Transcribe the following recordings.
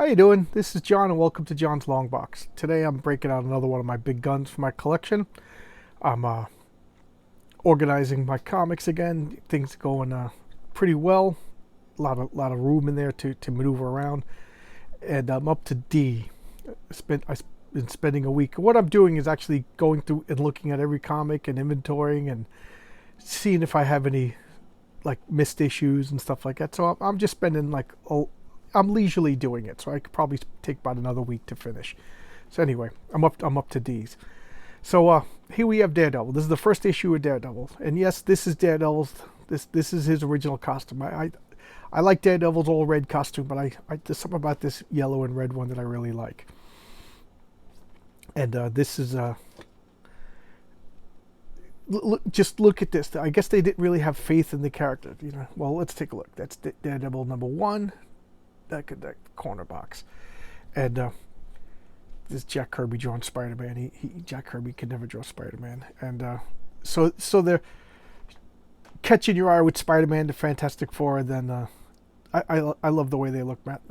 How you doing? This is John and welcome to John's Long Box. Today I'm breaking out another one of my big guns for my collection. I'm organizing my comics again. Things are going pretty well. A lot of room in there to maneuver around. And I'm up to D. I've been spending a week. What I'm doing is actually going through and looking at every comic and inventorying and seeing if I have any like missed issues and stuff like that. So I'm just spending I'm leisurely doing it, so I could probably take about another week to finish. So anyway, I'm up to D's. So here we have Daredevil. This is the first issue of Daredevil, and yes, this is Daredevil's. This is his original costume. I like Daredevil's all red costume, but there's something about this yellow and red one that I really like. And this is just look at this. I guess they didn't really have faith in the character, you know. Well, let's take a look. That's Daredevil #1. That corner box, and this is Jack Kirby drawing Spider-Man. Jack Kirby can never draw Spider-Man, and so they're catching your eye with Spider-Man, the Fantastic Four. And then I love the way they look, Matt.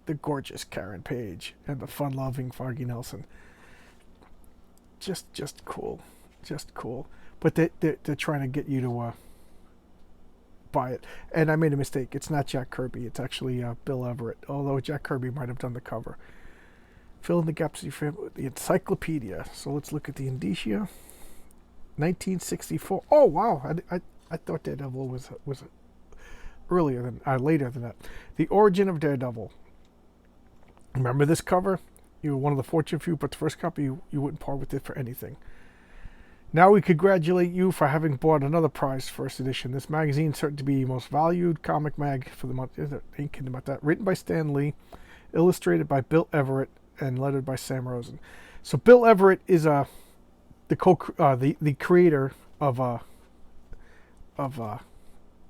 The gorgeous Karen Page and the fun-loving Foggy Nelson. Just cool, just cool. But they're trying to get you to buy it. And I made a mistake. It's not Jack Kirby. It's actually Bill Everett. Although Jack Kirby might have done the cover. Fill in the gaps with the encyclopedia. So let's look at the indicia. 1964. Oh wow! I thought Daredevil was later than that. The origin of Daredevil. Remember this cover? You were one of the fortunate few, but the first copy you wouldn't part with it for anything. Now we congratulate you for having bought another prized first edition. This magazine is certain to be the most valued comic mag for the month. Ain't kidding about that. Written by Stan Lee, illustrated by Bill Everett, and lettered by Sam Rosen. So Bill Everett is the creator of the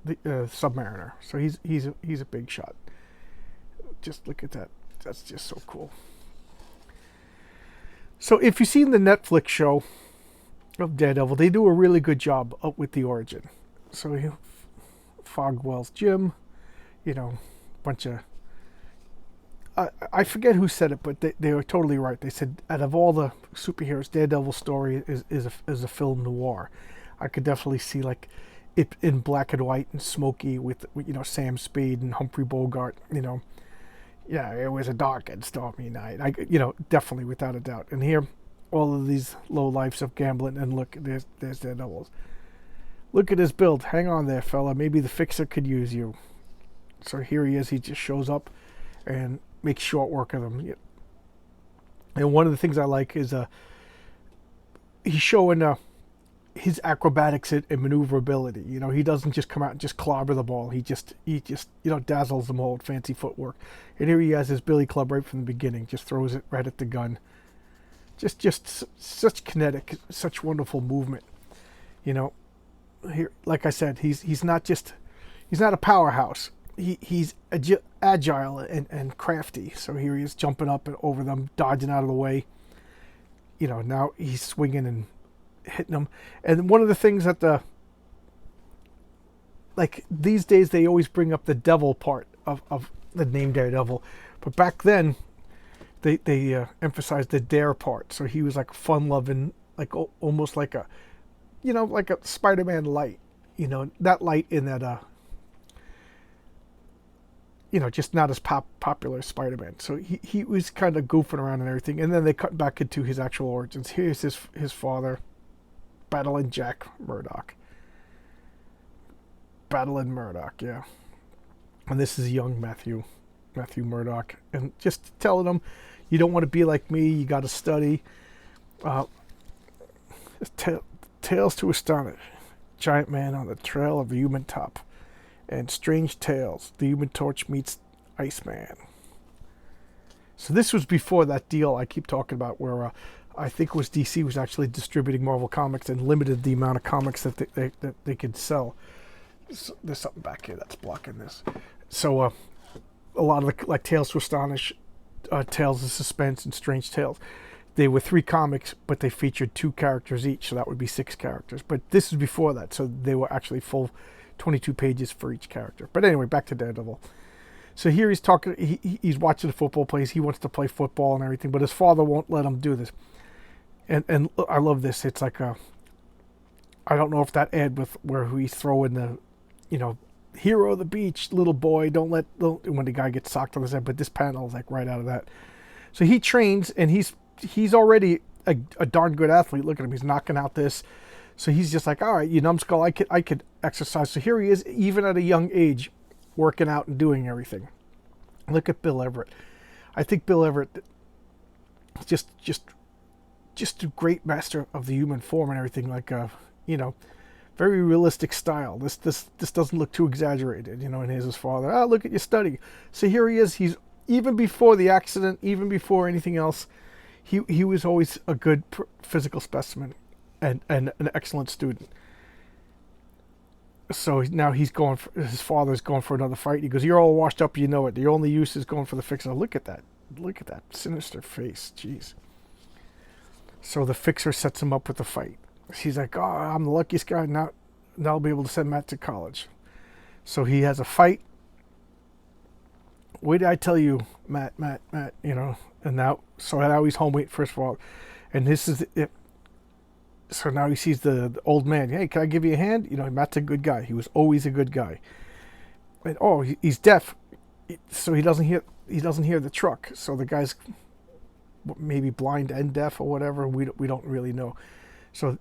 Submariner. So he's a big shot. Just look at that. That's just so cool. So if you've seen the Netflix show of Daredevil, they do a really good job up with the origin. So Fogwell's Jim, bunch of I forget who said it, but they were totally right. They said out of all the superheroes, Daredevil's story is a film noir. I could definitely see like it in black and white and smoky with Sam Spade and Humphrey Bogart. Yeah, it was a dark and stormy night. Definitely without a doubt. And here, all of these low lives of gambling, and look, there's Daredevil. Look at his build. Hang on there, fella. Maybe the Fixer could use you. So here he is. He just shows up and makes short work of them. And one of the things I like is he's showing his acrobatics and maneuverability. He doesn't just come out and just clobber the ball. He just dazzles them all with fancy footwork. And here he has his Billy Club right from the beginning. Just throws it right at the gun. Just such kinetic, such wonderful movement. Here, like I said, he's not a powerhouse. He's agile and crafty. So here he is jumping up and over them, dodging out of the way. Now he's swinging and hitting them. And one of the things that these days they always bring up the devil part of the name Daredevil, but back then they emphasized the dare part. So he was like fun-loving, almost like a Spider-Man light. That light in that just not as popular as Spider-Man. So he was kind of goofing around and everything. And then they cut back into his actual origins. Here's his father battling Jack Murdock. Battling Murdock, yeah. And this is young Matthew Murdock. And just telling him, you don't want to be like me, you got to study. Tales to Astonish. Giant man on the trail of the human top. And Strange Tales. The Human Torch meets Iceman. So this was before that deal I keep talking about where I think it was DC was actually distributing Marvel Comics and limited the amount of comics that they could sell. So there's something back here that's blocking this. So a lot of the Tales to Astonish, Tales of Suspense, and Strange Tales, they were 3 comics, but they featured 2 characters each, so that would be 6 characters. But this is before that, so they were actually full 22 pages for each character. But anyway, back to Daredevil. So here he's talking. He's watching the football plays. He wants to play football and everything, but his father won't let him do this. And I love this. It's like a, I don't know if that ad with where he's throwing the, you know, hero of the beach, little boy, don't let, when the guy gets socked on his head. But this panel is like right out of that. So he trains, and he's already a darn good athlete. Look at him. He's knocking out this. So he's just like, all right, you numbskull, I could exercise. So here he is, even at a young age, working out and doing everything. Look at Bill Everett. I think Bill Everett just a great master of the human form and everything. Like you know, very realistic style. This doesn't look too exaggerated. You know, and here's his father. Ah, look at you studying. So here he is. He's, even before the accident, even before anything else, he was always a good physical specimen and an excellent student. So now he's going for, his father's going for another fight. He goes, you're all washed up, you know it. The only use is going for the fixer. Look at that. Look at that sinister face. Jeez. So the fixer sets him up with the fight. He's like, oh, I'm the luckiest guy. Now I'll be able to send Matt to college. So he has a fight. Wait did I tell you, Matt, you know, and now he's home waiting for his father. And this is it. So now he sees the old man. Hey, can I give you a hand? You know, Matt's a good guy. He was always a good guy. And oh, he's deaf, so he doesn't hear the truck. So the guy's maybe blind and deaf or whatever. We don't really know. So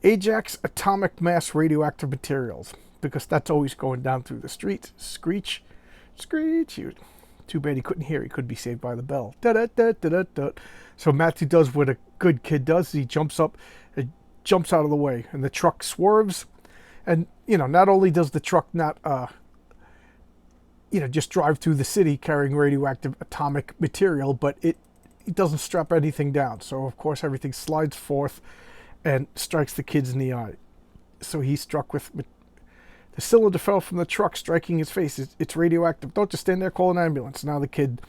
Ajax atomic mass radioactive materials, because that's always going down through the streets. Screech. Too bad he couldn't hear. He could be saved by the bell. Da da da da da da. So Matthew does what a good kid does. He jumps up, jumps out of the way, and the truck swerves. And you know, not only does the truck not, just drive through the city carrying radioactive atomic material, but it doesn't strap anything down. So of course everything slides forth and strikes the kids in the eye. So he's struck with. The cylinder fell from the truck, striking his face. It's radioactive. Don't just stand there, call an ambulance. Now the kid,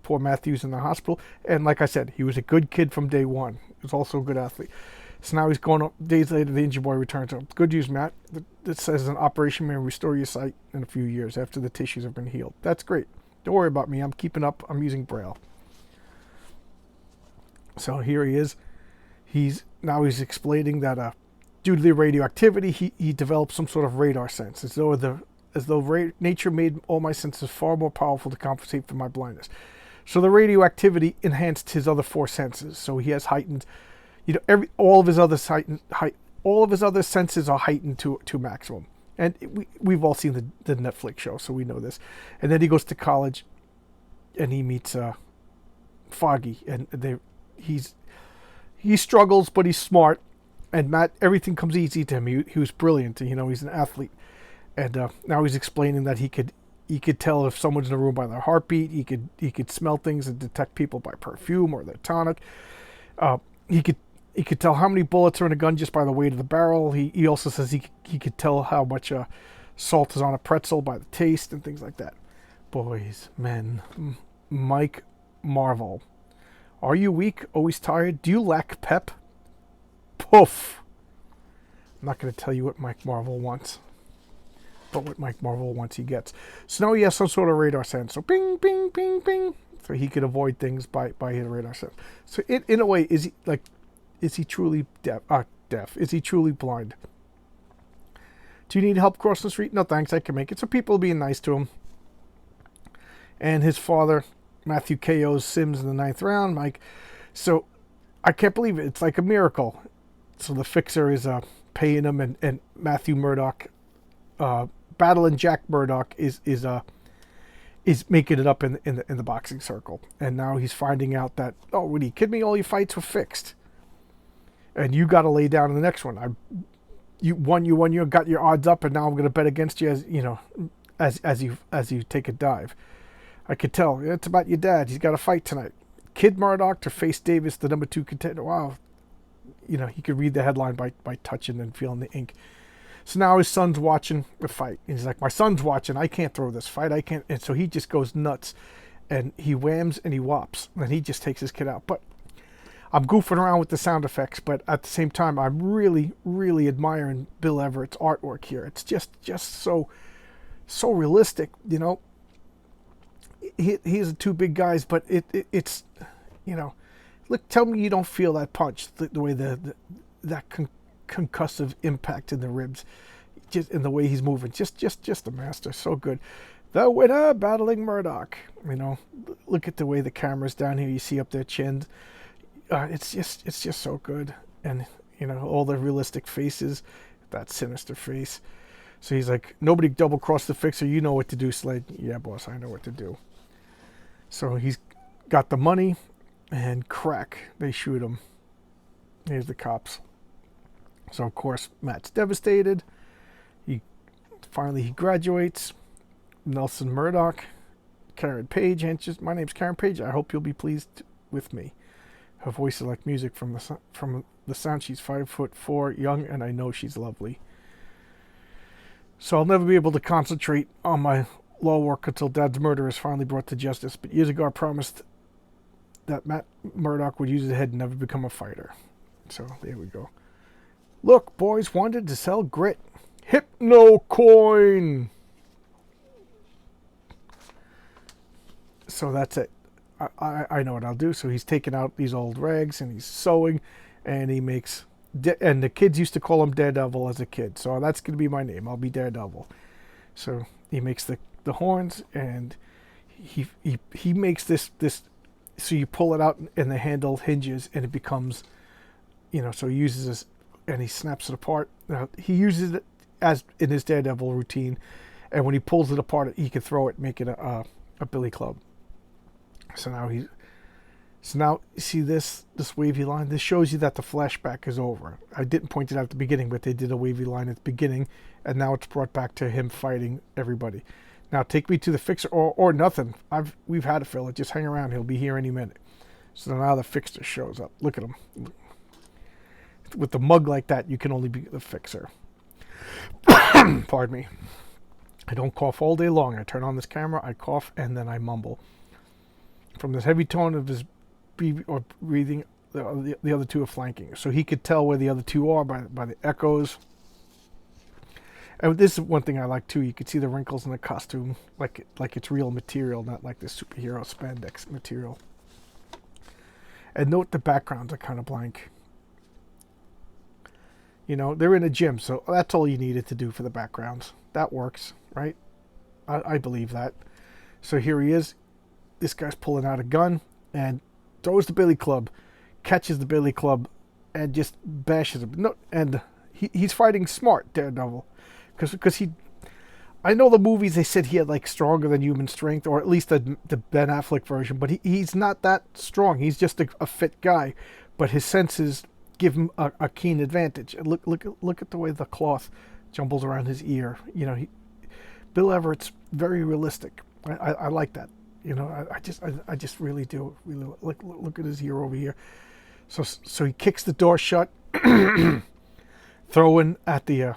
poor Matthew's in the hospital. And like I said, he was a good kid from day one. He was also a good athlete. So now he's going up. Days later, the injured boy returns home. Good news, Matt. It says an operation may restore your sight in a few years after the tissues have been healed. That's great. Don't worry about me. I'm keeping up. I'm using Braille. So here he is. He's explaining that due to the radioactivity, he developed some sort of radar sense, as though nature made all my senses far more powerful to compensate for my blindness. So the radioactivity enhanced his other four senses. So he has heightened, all of his other senses are heightened to maximum. And we've all seen the Netflix show, so we know this. And then he goes to college, and he meets Foggy, and he struggles, but he's smart. And Matt, everything comes easy to him. He was brilliant. He's an athlete. And now he's explaining that he could tell if someone's in a room by their heartbeat. He could smell things and detect people by perfume or their tonic. He could tell how many bullets are in a gun just by the weight of the barrel. He also says he could tell how much salt is on a pretzel by the taste and things like that. Boys, men, Mike Marvel. Are you weak? Always tired? Do you lack pep? Poof. I'm not going to tell you what Mike Marvel wants. But what Mike Marvel wants, he gets. So now he has some sort of radar sense. So ping, ping, ping, ping. So he could avoid things by his radar sense. So in a way, is he truly deaf? Is he truly blind? Do you need help crossing the street? No thanks, I can make it. So people are being nice to him. And his father, Matthew KO's Sims in the 9th round. Mike. So I can't believe it. It's like a miracle. So the fixer is paying him, and Matthew Murdoch, battling Jack Murdoch is making it up in the boxing circle. And now he's finding out that, oh, what are you kidding me? All your fights were fixed, and you got to lay down in the next one. You won, you got your odds up, and now I'm going to bet against you as you take a dive. I could tell it's about your dad. He's got a fight tonight. Kid Murdoch to face Davis, the number 2 contender. Wow. He could read the headline by touching and feeling the ink. So now his son's watching the fight. And he's like, my son's watching. I can't throw this fight. I can't. And so he just goes nuts. And he whams and he whops. And he just takes his kid out. But I'm goofing around with the sound effects. But at the same time, I'm really, really admiring Bill Everett's artwork here. It's just so realistic, he's two big guys, but it's, you know, look, tell me you don't feel that punch, the way that concussive impact in the ribs, just in the way he's moving, just a master, so good. The winner battling Murdoch. You know, look at the way the camera's down here. You see up their chins. It's just so good, and you know all the realistic faces, that sinister face. So he's like, nobody double cross the fixer. You know what to do, Slade. Yeah, boss, I know what to do. So he's got the money, and crack, they shoot him. Here's the cops. So of course Matt's devastated. He graduates. Nelson Murdoch, Karen Page answers, "My name's Karen Page. I hope you'll be pleased with me." Her voice is like music from the sound. She's 5'4", young, and I know she's lovely. So I'll never be able to concentrate on my law work until Dad's murder is finally brought to justice. But years ago, I promised that Matt Murdoch would use his head and never become a fighter. So there we go. Look, boys wanted to sell grit. Hypno coin. So that's it. I know what I'll do. So he's taking out these old rags and he's sewing, and he makes. And the kids used to call him Daredevil as a kid, so that's going to be my name. I'll be Daredevil. So he makes the horns, and he makes this. So you pull it out, and the handle hinges, and it becomes, you know. So he uses this, and he snaps it apart. Now, he uses it as in his Daredevil routine, and when he pulls it apart, he can throw it, make it a billy club. So now see this wavy line. This shows you that the flashback is over. I didn't point it out at the beginning, but they did a wavy line at the beginning, and now it's brought back to him fighting everybody. Now take me to the fixer, or nothing. We've had a fella. Just hang around. He'll be here any minute. So now the fixer shows up. Look at him. With the mug like that, you can only be the fixer. Pardon me. I don't cough all day long. I turn on this camera, I cough, and then I mumble. From this heavy tone of his breathing, the other two are flanking. So he could tell where the other two are by the echoes. And this is one thing I like too. You could see the wrinkles in the costume, like it's real material, not like this superhero spandex material. And note the backgrounds are kind of blank. You know, they're in a gym, so that's all you needed to do for the backgrounds. That works, right? I believe that. So here he is. This guy's pulling out a gun and throws the billy club, catches the billy club, and just bashes him. No, and he's fighting smart, Daredevil, because I know the movies they said he had like stronger than human strength, or at least the Ben Affleck version, but he's not that strong. He's just a fit guy, but his senses give him a keen advantage. And look at the way the cloth jumbles around his ear. You know, Bill Everett's very realistic. I like that. You know, I just really do. Really look at his ear over here. So he kicks the door shut, throwing at the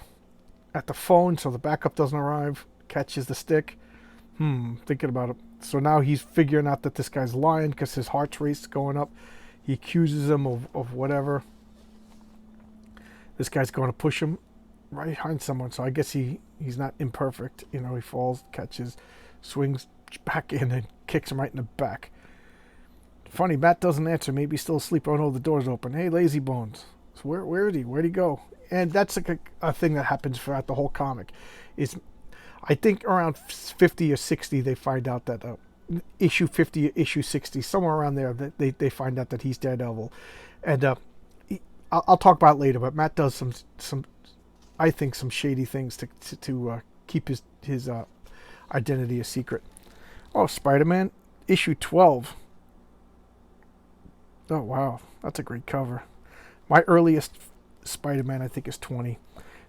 phone so the backup doesn't arrive. Catches the stick. Thinking about it. So now he's figuring out that this guy's lying because his heart rate's going up. He accuses him of whatever. This guy's going to push him right behind someone. So I guess he's not imperfect. You know, he falls, catches, swings back in and kicks him right in the back. Funny, Matt doesn't answer. Maybe he's still asleep. Oh no, the door's open. Hey, lazy bones. So where is he? Where'd he go? And that's like a thing that happens throughout the whole comic. Is I think around 50 or 60 they find out that issue 50, issue 60, somewhere around there, that they find out that he's Daredevil. And I'll talk about it later. But Matt does some I think some shady things to keep his identity a secret. Oh, Spider-Man, issue 12. Oh, wow. That's a great cover. My earliest Spider-Man, I think, is 20.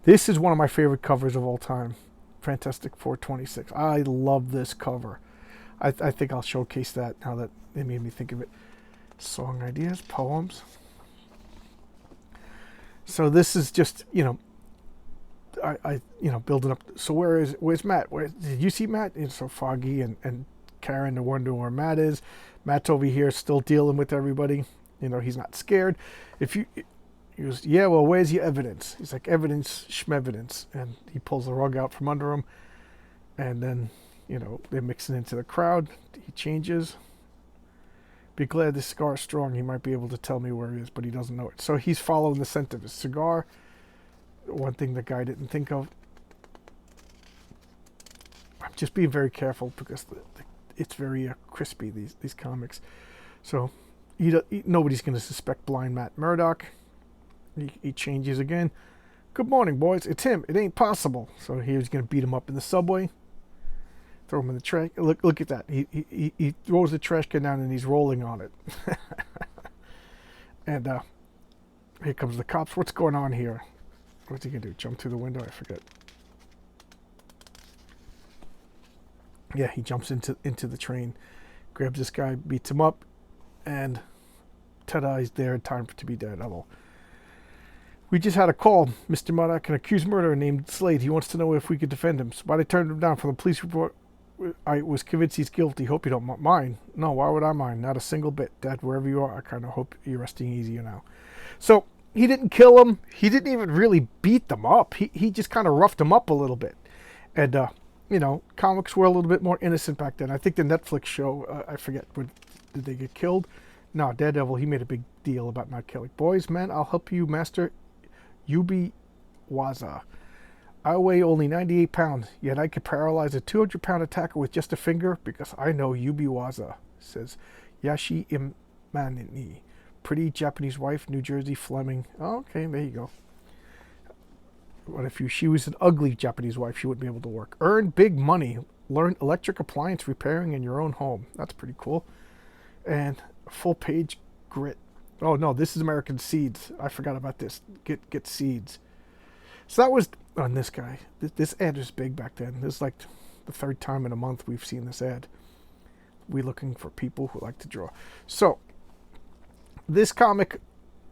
This is one of my favorite covers of all time. Fantastic Four 26. I love this cover. I think I'll showcase that now that it made me think of it. Song ideas, poems. So this is just, you know, I building up. So where's Matt? Did you see Matt? It's so foggy, and Karen to wonder where Matt is. Matt's over here still dealing with everybody. You know, he's not scared. He goes, yeah, well, where's your evidence? He's like, evidence, schmevidence. And he pulls the rug out from under him. And then You know, they're mixing into the crowd. He changes. Be glad this cigar is strong. He might be able to tell me where he is, but he doesn't know it. So he's following the scent of his cigar. One thing the guy didn't think of. I'm just being very careful because it's very crispy, these comics. So nobody's going to suspect blind Matt Murdock. He changes again. Good morning, boys. It's him. It ain't possible. So he's going to beat him up in the subway. Throw him in the trash. Look at that. He throws the trash can down and he's rolling on it. And here comes the cops. What's going on here? What's he going to do? Jump through the window? I forget. Yeah, he jumps into the train, grabs this guy, beats him up, and ta-da, he's there in time to be Daredevil. We just had a call. Mr. Murdock, an accused murderer named Slade. He wants to know if we could defend him. So, but I turned him down from the police report. I was convinced he's guilty. Hope you don't mind. No, why would I mind? Not a single bit. Dad, wherever you are, I kind of hope you're resting easier now. So he didn't kill him. He didn't even really beat them up. He just kind of roughed them up a little bit. And, you know, comics were a little bit more innocent back then. I think the Netflix show, I forget, did they get killed? No, Daredevil, he made a big deal about not killing. Boys, men, I'll help you master Yubi Waza. I weigh only 98 pounds, yet I could paralyze a 200-pound attacker with just a finger because I know Yubi Waza, says Yashi Imanini. Pretty Japanese wife, New Jersey Fleming. Oh, okay, there you go. What if she was an ugly Japanese wife? She wouldn't be able to work. Earn big money. Learn electric appliance repairing in your own home. That's pretty cool. And full page grit. Oh no, this is American Seeds. I forgot about this. Get seeds. So that was on this guy. This ad was big back then. This is like the third time in a month we've seen this ad. We're looking for people who like to draw. So this comic,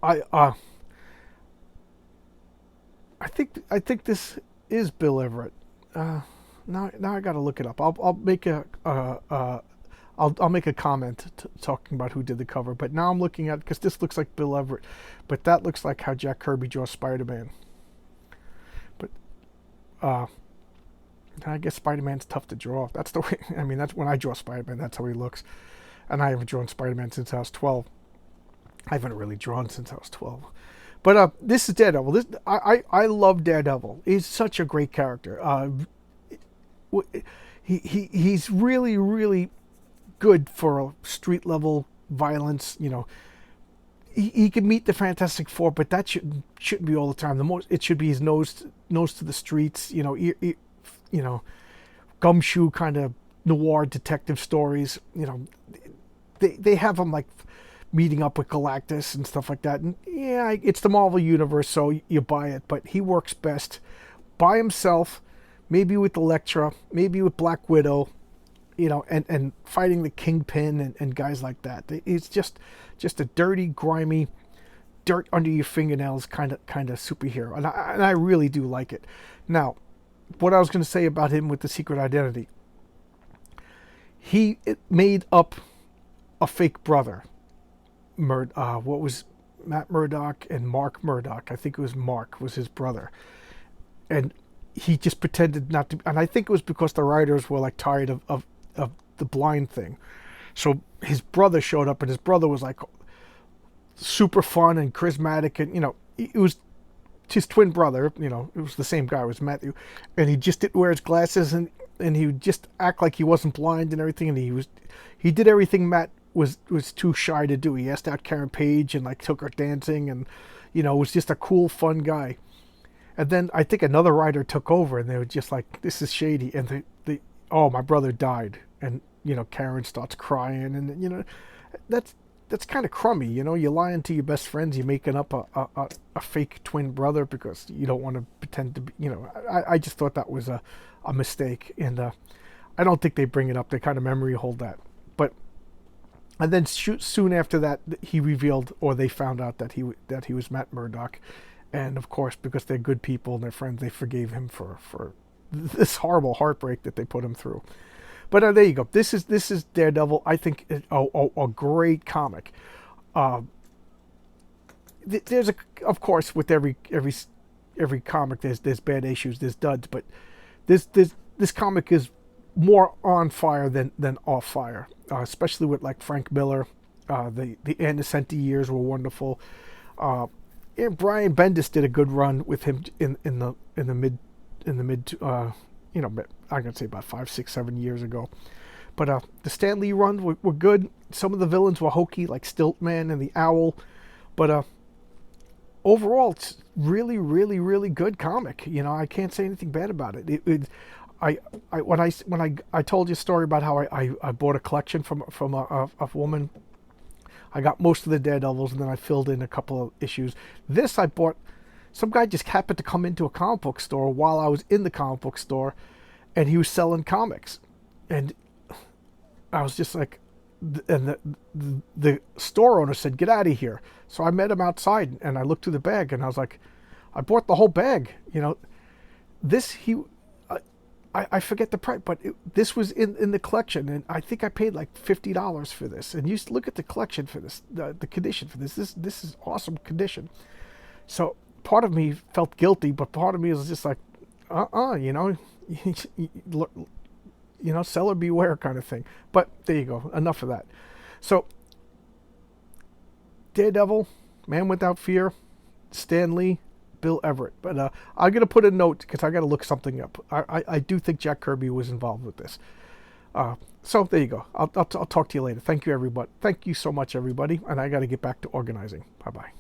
I think this is Bill Everett. Now I got to look it up. I'll make I'll make a comment talking about who did the cover. But now I'm looking at, because this looks like Bill Everett, but that looks like how Jack Kirby draws Spider-Man. But I guess Spider-Man's tough to draw. That's the way. I mean, that's when I draw Spider-Man. That's how he looks. And I haven't drawn Spider-Man since I was 12. I haven't really drawn since I was 12. But this is Daredevil. I love Daredevil. He's such a great character. He's really, really good for a street level violence. You know, he can meet the Fantastic Four, but that shouldn't be all the time. It should be his nose to the streets. You know, you know, gumshoe kind of noir detective stories. You know, they have him like meeting up with Galactus and stuff like that. And yeah, it's the Marvel Universe, so you buy it. But he works best by himself, maybe with Elektra, maybe with Black Widow, you know, and fighting the Kingpin and guys like that. It's just a dirty, grimy, dirt under your fingernails kind of superhero. And I really do like it. Now, what I was going to say about him with the Secret Identity, he made up a fake brother. What was Matt Murdock and Mark Murdock? I think it was Mark was his brother, and he just pretended not to. And I think it was because the writers were like tired of the blind thing. So his brother showed up, and his brother was like super fun and charismatic, and you know, it was his twin brother. You know, it was the same guy. It was Matthew, and he just didn't wear his glasses, and he would just act like he wasn't blind and everything. And he did everything Matt was too shy to do. He asked out Karen Page and like took her dancing, and you know, was just a cool, fun guy. And then I think another writer took over, and they were just like, "This is shady." And oh, my brother died, and you know, Karen starts crying, and you know, that's kind of crummy. You know, you're lying to your best friends, you're making up a fake twin brother because you don't want to pretend to be. You know, I just thought that was a mistake, and I don't think they bring it up. They kind of memory hold that, but. And then soon after that, he revealed, or they found out that he was Matt Murdock, and of course, because they're good people and they're friends, they forgave him for this horrible heartbreak that they put him through. But there you go. This is Daredevil. I think a great comic. There's of course, with every comic, there's bad issues, there's duds, but this comic is more on fire than off fire, especially with like Frank Miller. The Andersenti years were wonderful. And Brian Bendis did a good run with him in the mid I'm gonna say about 5, 6, 7 years ago. But the Stan Lee runs were good. Some of the villains were hokey, like Stiltman and the Owl. But overall, it's really, really, really good comic. You know, I can't say anything bad about it. When I told you a story about how I bought a collection from a woman. I got most of the Daredevils, and then I filled in a couple of issues. This I bought. Some guy just happened to come into a comic book store while I was in the comic book store, and he was selling comics. And I was just like, and the store owner said, "Get out of here." So I met him outside, and I looked through the bag, and I was like, "I bought the whole bag." You know, this I forget the price, but this was in the collection, and I think I paid like $50 for this. And you look at the collection for this, the condition for this. This is awesome condition. So part of me felt guilty, but part of me was just like, you know, seller beware kind of thing. But there you go. Enough of that. So Daredevil, Man Without Fear, Stan Lee, Bill Everett. But I'm going to put a note because I got to look something up. I do think Jack Kirby was involved with this. So there you go. I'll talk to you later. Thank you, everybody. Thank you so much, everybody. And I got to get back to organizing. Bye-bye.